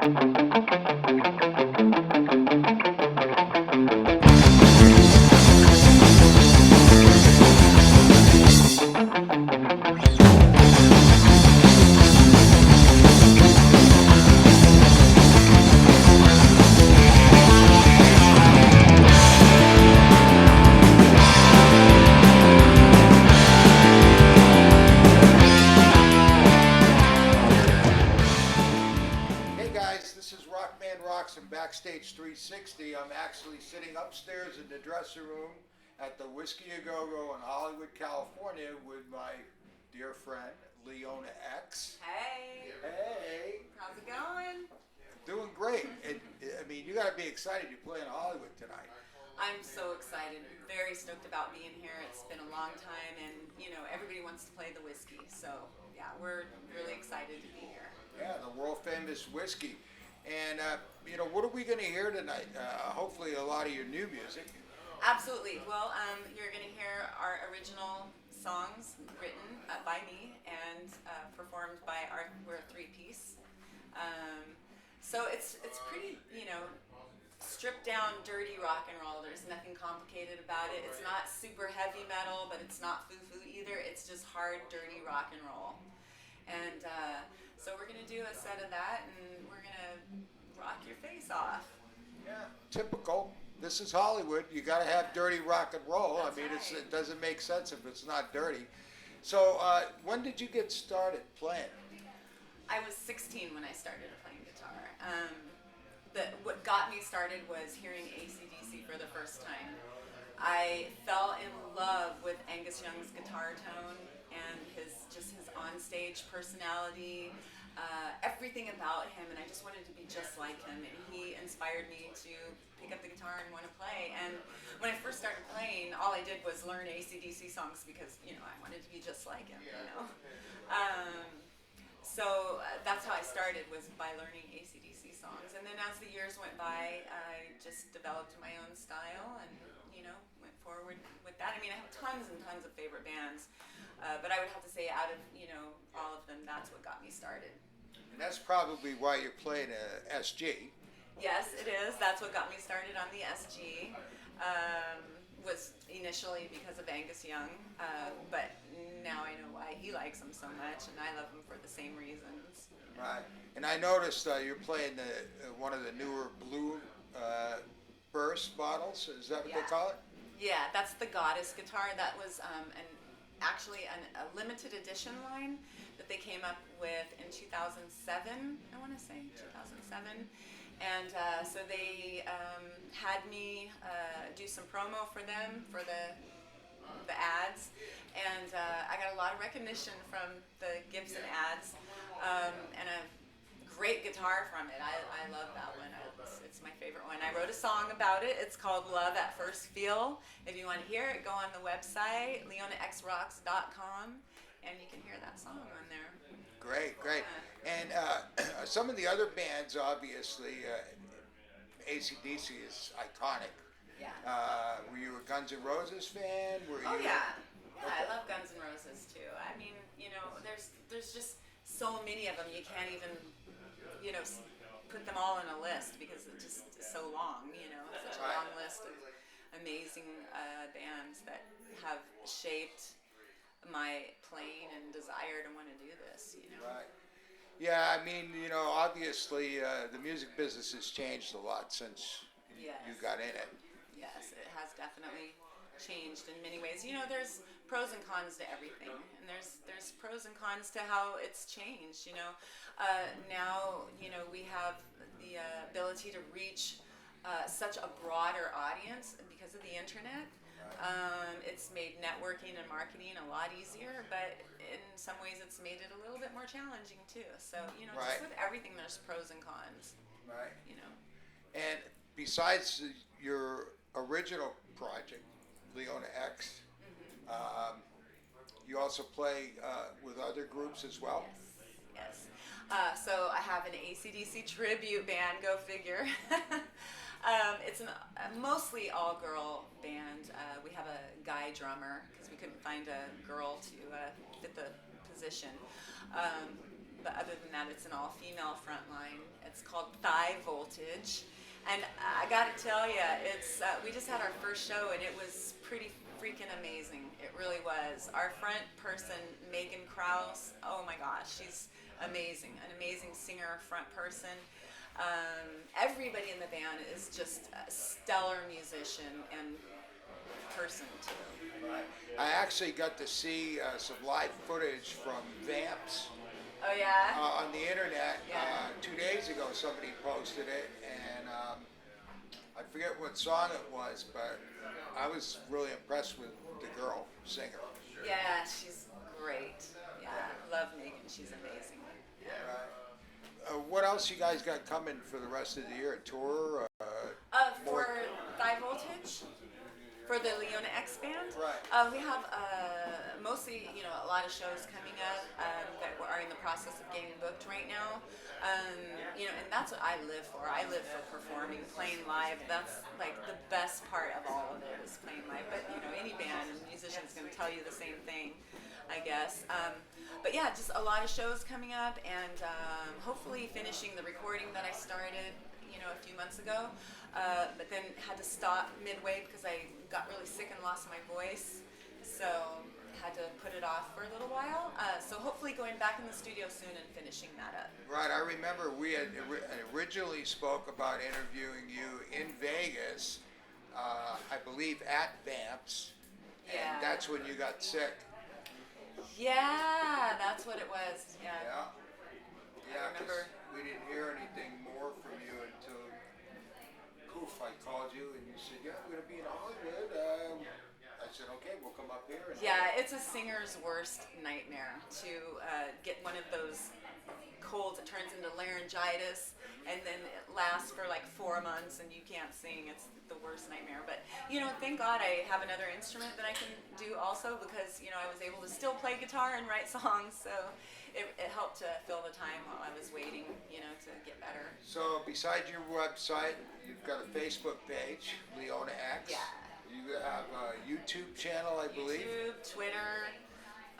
Hey guys, this is Rockman Rocks from BackStage360. I'm actually sitting upstairs in the dressing room at the Whiskey A Go Go in Hollywood, California with my dear friend Leona X. Hey, Hey, how's it going? doing great. I mean, you got to be excited. You're playing Hollywood tonight. I'm so excited, very stoked about being here. It's been a long time, and everybody wants to play the whiskey. So yeah, we're really excited to be here. Yeah, the world famous whiskey. And what are we going to hear tonight? Hopefully, a lot of your new music. Absolutely. Well, you're going to hear our original songs written by me and performed by we're a three-piece. So it's pretty, stripped down, dirty rock and roll. There's nothing complicated about it. It's not super heavy metal, but it's not foo-foo either. It's just hard, dirty rock and roll. And so we're gonna do a set of that, and we're gonna rock your face off. Yeah, typical. This is Hollywood. You got to have dirty rock and roll. That's I mean, right. it doesn't make sense if it's not dirty. So, when did you get started playing? I was 16 when I started playing guitar. What got me started was hearing AC/DC for the first time. I fell in love with Angus Young's guitar tone and his onstage personality, everything about him, and I just wanted to be just like him. And he inspired me to pick up the guitar and want to play. And when I first started playing, all I did was learn AC/DC songs because I wanted to be just like him. So that's how I started, was by learning AC/DC songs. And then as the years went by, I just developed my own style and, went forward with that. I mean, I have tons and tons of favorite bands, but I would have to say out of, all of them, that's what got me started. And that's probably why you're playing a SG. Yes, it is. That's what got me started on the SG. Was initially because of Angus Young, but now I know why he likes him so much, and I love him for the same reasons. Right. And I noticed you're playing one of the newer blue burst bottles. Is that what they call it? Yeah, that's the Goddess guitar. That was actually a limited edition line that they came up with in 2007, I want to say, 2007. And so they had me do some promo for them for the ads, and I got a lot of recognition from the Gibson ads, and a great guitar from it. I love that one. It's my favorite one. I wrote a song about it. It's called Love at First Feel. If you want to hear it, go on the website, leonaxrocks.com, and you can hear that song on there. Great, great. And some of the other bands, obviously, AC/DC is iconic. Yeah. Were you a Guns N' Roses fan? Oh yeah. Yeah, Okay. I love Guns N' Roses too. I mean, there's just so many of them. You can't even, put them all in a list because it just is so long. Such a long list of amazing bands that have shaped my playing and desire to want to do this. Right. Yeah, I mean, obviously the music business has changed a lot since Yes. you got in it. Yes, it has definitely changed in many ways. There's pros and cons to everything, and there's pros and cons to how it's changed. Now we have the ability to reach such a broader audience because of the internet. It's made networking and marketing a lot easier, but in some ways it's made it a little bit more challenging too. So Right. just with everything, there's pros and cons. Right. And besides your original project, Leona X, you also play with other groups as well? Yes. So I have an AC/DC tribute band, go figure. It's a mostly all-girl band. We have a guy drummer because we couldn't find a girl to fit the position. but other than that, it's an all-female front line. It's called Thigh Voltage. And I gotta tell you, it's we just had our first show and it was pretty freaking amazing. It really was. Our front person, Megan Krause, oh my gosh, she's amazing. An amazing singer, front person. Everybody in the band is just a stellar musician and person too. Right. I actually got to see some live footage from Vamps Oh yeah? on the internet. Yeah. 2 days ago, somebody posted it, and I forget what song it was, but I was really impressed with the girl singer. Yeah, she's great. Yeah, love Megan. She's amazing. Yeah. What else you guys got coming for the rest of the year? A tour? For Thigh Voltage, for the Leona X band, Right. we have mostly, a lot of shows coming up that are in the process of getting booked right now. And that's what I live for. I live for performing, playing live. That's like the best part of all of it is playing live. But any band and musician is going to tell you the same thing, I guess. But yeah, just a lot of shows coming up, and hopefully finishing the recording that I started, a few months ago. But then had to stop midway because I got really sick and lost my voice. So had to put it off for a little while. So hopefully going back in the studio soon and finishing that up. Right, I remember we had originally spoke about interviewing you in Vegas, I believe at Vamps, and Yeah. that's when you got sick. Yeah, that's what it was. Yeah. Yeah, I remember. 'cause we didn't hear anything more from you until, poof, I called you and you said, yeah, I'm going to be in Hollywood. I said, okay, we'll come up here. And Yeah, it's a singer's worst nightmare to get one of those colds that turns into laryngitis, and then it lasts for like 4 months and you can't sing. It's the worst nightmare. But thank God I have another instrument that I can do also, because I was able to still play guitar and write songs. So it helped to fill the time while I was waiting, to get better. So besides your website, you've got a Facebook page, Leona X. Yeah. You have a YouTube channel, I believe. YouTube, Twitter,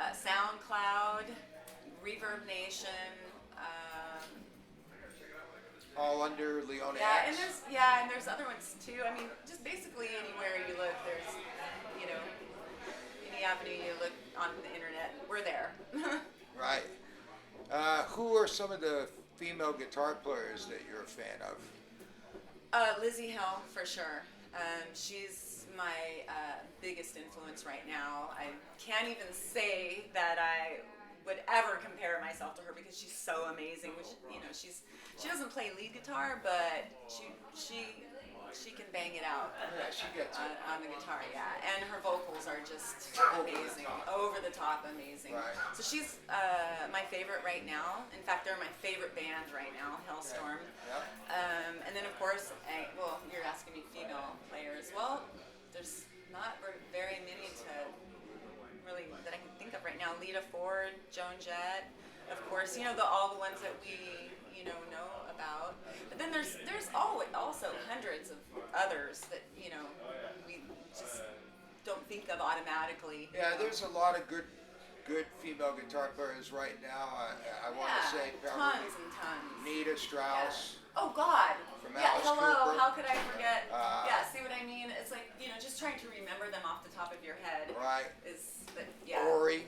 SoundCloud, Reverb Nation. All under Leona Yeah, X. and there's other ones too. I mean, just basically anywhere you look, there's any avenue you look on the internet, we're there. Right. Who are some of the female guitar players that you're a fan of? Lizzie Hill, for sure. She's my biggest influence right now. I can't even say that I would ever compare myself to her because she's so amazing. Which she doesn't play lead guitar, but she can bang it out. Yeah, she gets it. On the guitar, yeah. And her vocals are just amazing, over the top amazing. Right. So she's my favorite right now. In fact, they're my favorite band right now, Hellstorm. Yep. And then of course, you're asking me female players. Well, there's not very many really that I can think of right now. Lita Ford, Joan Jett, of course. All the ones that we know about. But then there's also hundreds of others that we just don't think of automatically. Yeah, there's a lot of good female guitar players right now. I want to say probably tons and tons. Nita Strauss. Yeah. Oh God. From Yeah. Alice Hello. Cooper. How could I forget? Uh, See what I mean? It's like just trying to remember them off the top of your head. Right. Orianthi.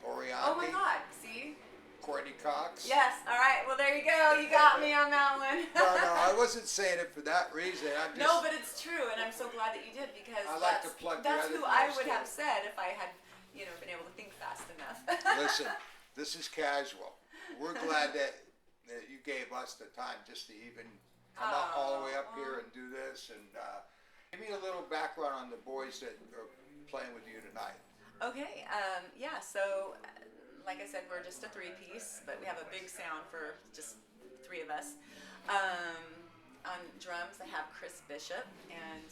Orianthi. Oh my God. See. Courtney Cox. Yes. All right. Well, there you go. You got me on that one. No, I wasn't saying it for that reason. I'm just, No, but it's true, and I'm so glad that you did, because I like to plug the that's other who I guys would too. have said if I had been able to think fast enough. Listen, this is casual. We're glad that you gave us the time just to even come up all the way up here and do this. And give me a little background on the boys that are playing with you tonight. Okay. Yeah. So, like I said, we're just a three-piece, but we have a big sound for just three of us. On drums, I have Chris Bishop, and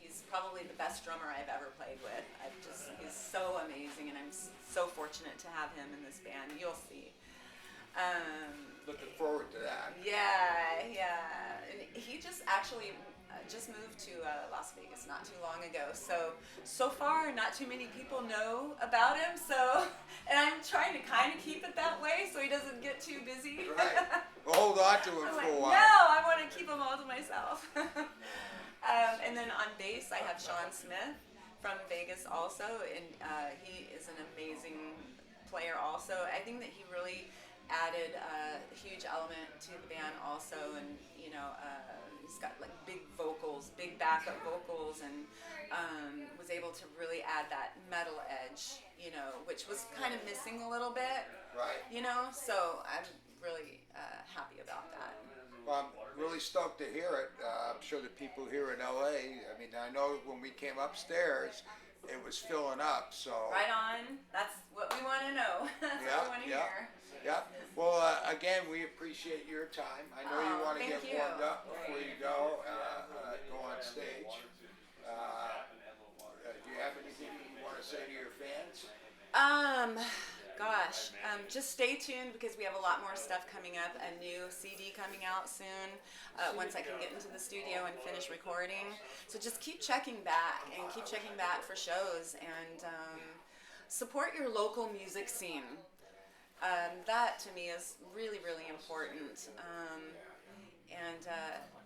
he's probably the best drummer I've ever played with. He's so amazing, and I'm so fortunate to have him in this band. You'll see. Looking forward to that. Yeah. And he just actually just moved to Las Vegas not too long ago. So far, not too many people know about him. So, and I'm trying to kind of keep it that way so he doesn't get too busy. Right. Well, hold on to him I'm for like, a while. no, I want to keep them all to myself. And then on bass, I have Sean Smith from Vegas also, and he is an amazing player also. I think that he really added a huge element to the band also, and he's got like big vocals, big backup vocals, and was able to really add that metal edge, which was kind of missing a little bit. Right. So I'm really happy about that. Well, I'm really stoked to hear it. I'm sure the people here in LA, I mean, I know when we came upstairs, it was filling up, so. Right on. That's what we want to know. That's what we want to hear. Yeah. Well, again, we appreciate your time. I know you want to get warmed up before you go on stage. Do you have anything you want to say to your fans? Just stay tuned because we have a lot more stuff coming up. A new CD coming out soon. Once I can get into the studio and finish recording. So just keep checking back for shows and support your local music scene. That to me is really, really important.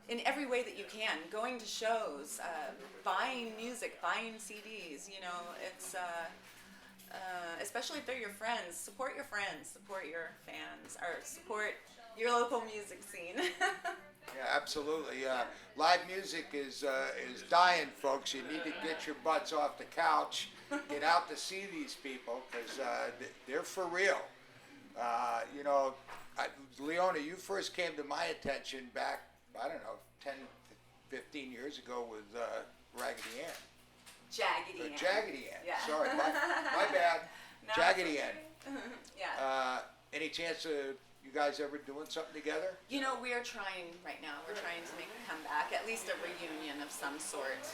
In every way that you can, going to shows, buying music, buying CDs, it's especially if they're your friends, support your fans, or support your local music scene. Yeah, absolutely. Live music is dying, folks. You need to get your butts off the couch, get out to see these people, because they're for real. Leona, you first came to my attention back, I don't know, 10, 15 years ago with Raggedy Ann. Jaggedy Ann. Jaggedy Ann. Yeah. Sorry, my bad. No, Jaggedy Ann. Yeah. Any chance of you guys ever doing something together? We are trying right now. We're trying to make a comeback, at least a reunion of some sort.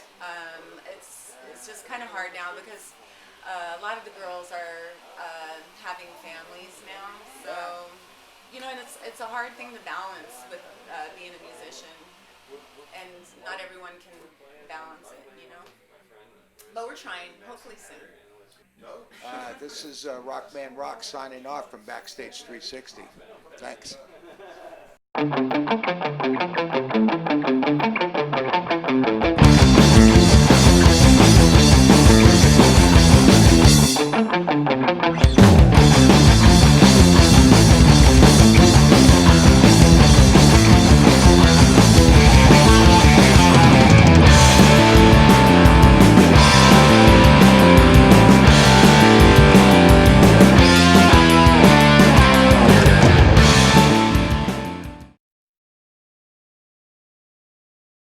It's just kind of hard now because a lot of the girls are having families now, so and it's a hard thing to balance with being a musician, and not everyone can balance it, But we're trying, hopefully soon. This is Rockman Rock signing off from BackStage360. Thanks.